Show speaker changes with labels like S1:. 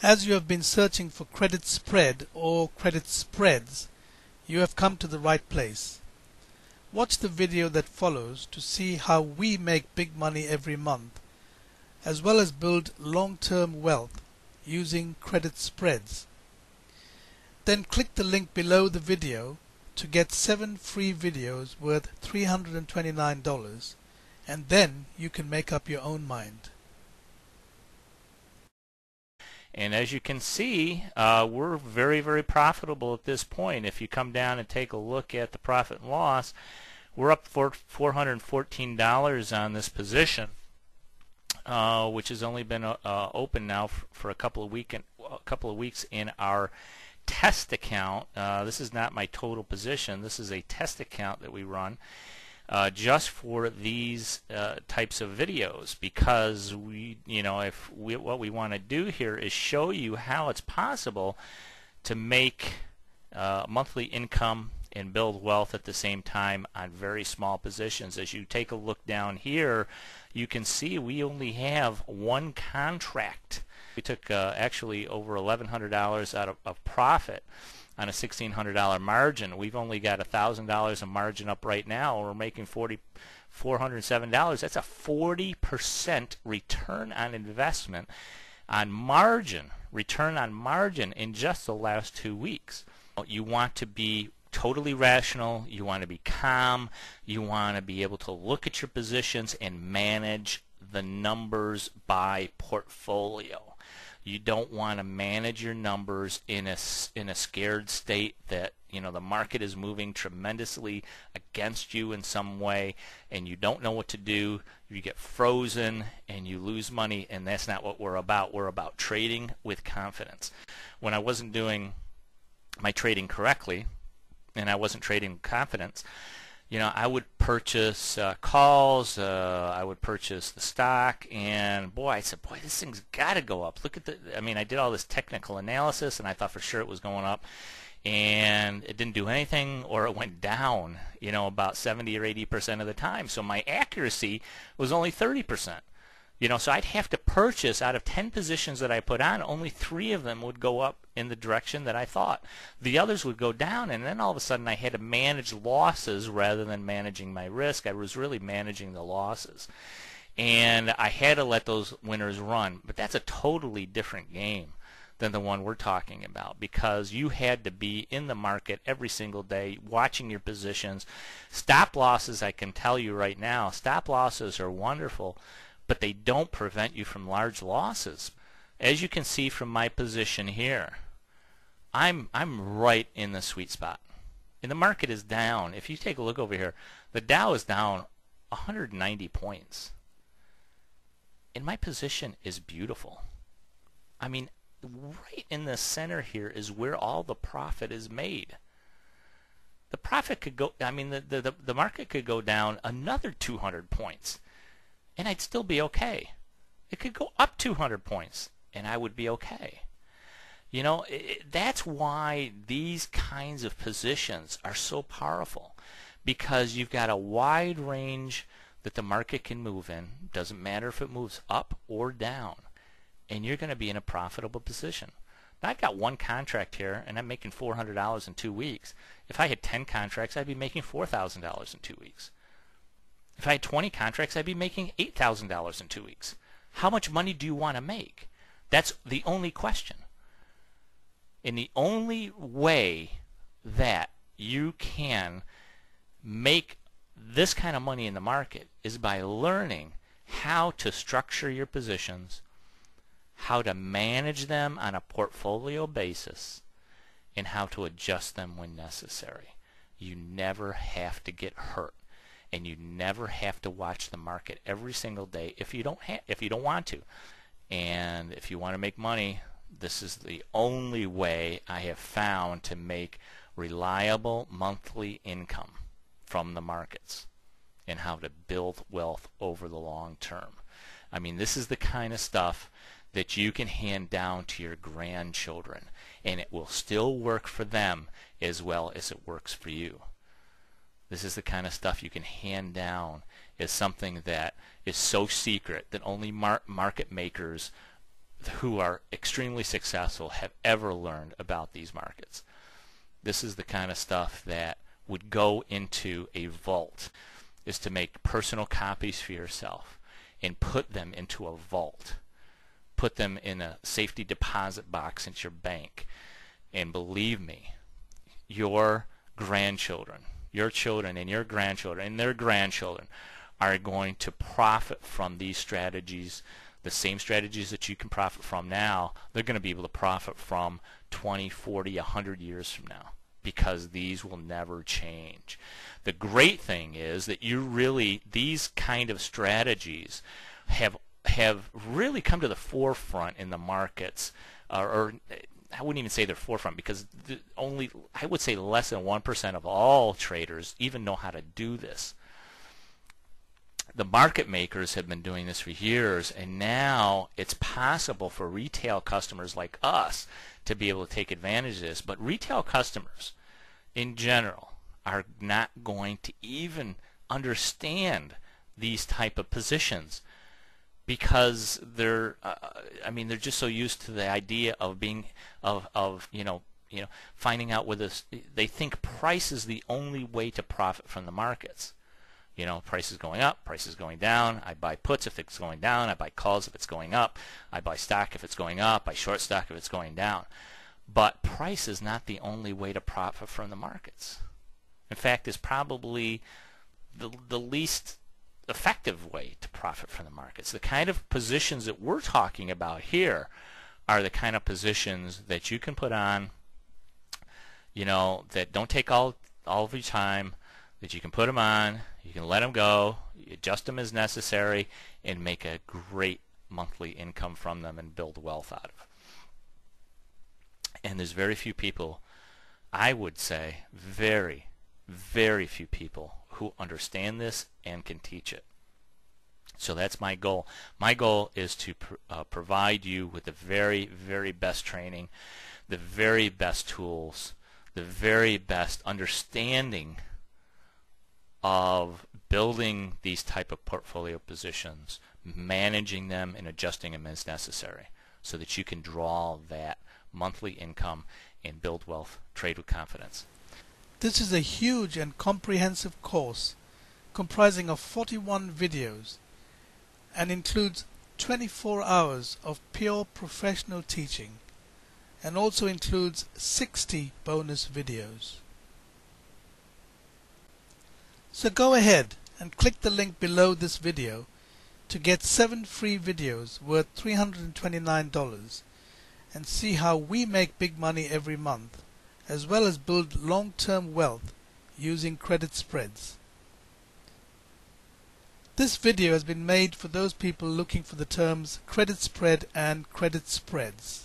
S1: As you have been searching for credit spread or credit spreads, you have come to the right place. Watch the video that follows to see how we make big money every month, as well as build long-term wealth using credit spreads. Then click the link below the video to get 7 free videos worth $329, and then you can make up your own mind.
S2: And as you can see, we're very, very profitable at this point. If you come down and take a look at the profit and loss, we're up for $414 on this position, which has only been open now for a couple of weeks in our test account. This is not my total position. This is a test account that we run just for these types of videos, because what we want to do here is show you how it's possible to make monthly income and build wealth at the same time on very small positions. As you take a look down here, you can see we only have one contract. We took actually over $1,100 out of profit on a $1,600 margin. We've only got $1,000 of margin up right now. We're making $407. That's a 40% return on investment on margin, return on margin in just the last 2 weeks. You want to be totally rational. You want to be calm. You want to be able to look at your positions and manage the numbers by portfolio. You don't want to manage your numbers in a scared state that the market is moving tremendously against you in some way, and you don't know what to do. You get frozen and you lose money, and that's not what we're about. We're about trading with confidence. When I wasn't doing my trading correctly, and I wasn't trading with confidence, I would purchase calls, I would purchase the stock, and I said, this thing's got to go up. Look at I did all this technical analysis, and I thought for sure it was going up, and it didn't do anything, or it went down, about 70 or 80% of the time. So my accuracy was only 30%. So I'd have to purchase, out of 10 positions that I put on, only 3 of them would go up in the direction that I thought. The others would go down, and then all of a sudden I had to manage losses rather than managing my risk. I was really managing the losses. And I had to let those winners run. But that's a totally different game than the one we're talking about, because you had to be in the market every single day, watching your positions. Stop losses, I can tell you right now, stop losses are wonderful, but they don't prevent you from large losses. As you can see from my position here, I'm right in the sweet spot. And the market is down. If you take a look over here, the Dow is down 190 points. And my position is beautiful. Right in the center here is where all the profit is made. The profit could go, the market could go down another 200 points, and I'd still be okay. It could go up 200 points, and I would be okay. That's why these kinds of positions are so powerful, because you've got a wide range that the market can move in. Doesn't matter if it moves up or down, and you're going to be in a profitable position. Now, I've got one contract here, and I'm making $400 in 2 weeks. If I had 10 contracts, I'd be making $4,000 in 2 weeks. If I had 20 contracts, I'd be making $8,000 in 2 weeks. How much money do you want to make? That's the only question. And the only way that you can make this kind of money in the market is by learning how to structure your positions, how to manage them on a portfolio basis, and how to adjust them when necessary. You never have to get hurt. And you never have to watch the market every single day if you don't want to. And if you want to make money, this is the only way I have found to make reliable monthly income from the markets, and how to build wealth over the long term. This is the kind of stuff that you can hand down to your grandchildren, and it will still work for them as well as it works for you. This is the kind of stuff you can hand down as something that is so secret that only market makers who are extremely successful have ever learned about these markets. This is the kind of stuff that would go into a vault, is to make personal copies for yourself and put them into a vault. Put them in a safety deposit box into your bank. And believe me, your grandchildren, your children and your grandchildren and their grandchildren are going to profit from these strategies, the same strategies that you can profit from now. They're going to be able to profit from 20, 40, 100 years from now, because these will never change. The great thing is that these kind of strategies have really come to the forefront in the markets, or I wouldn't even say they're forefront, because I would say less than 1% of all traders even know how to do this. The market makers have been doing this for years, and now it's possible for retail customers like us to be able to take advantage of this. But retail customers in general are not going to even understand these type of positions, because they're just so used to the idea of being finding out whether they think price is the only way to profit from the markets. Price is going up, price is going down. I buy puts if it's going down. I buy calls if it's going up. I buy stock if it's going up. I short stock if it's going down. But price is not the only way to profit from the markets. In fact, it's probably the least effective way to profit from the markets. The kind of positions that we're talking about here are the kind of positions that you can put on, that don't take all of your time, that you can put them on, you can let them go, you adjust them as necessary, and make a great monthly income from them and build wealth out of it. And there's very few people, I would say very, very few people who understand this and can teach it. So that's my goal. My goal is to provide you with the very, very best training, the very best tools, the very best understanding of building these type of portfolio positions, managing them and adjusting them as necessary, so that you can draw that monthly income and build wealth, trade with confidence.
S1: This is a huge and comprehensive course comprising of 41 videos and includes 24 hours of pure professional teaching, and also includes 60 bonus videos. So go ahead and click the link below this video to get 7 free videos worth $329 and see how we make big money every month, as well as build long-term wealth using credit spreads. This video has been made for those people looking for the terms credit spread and credit spreads.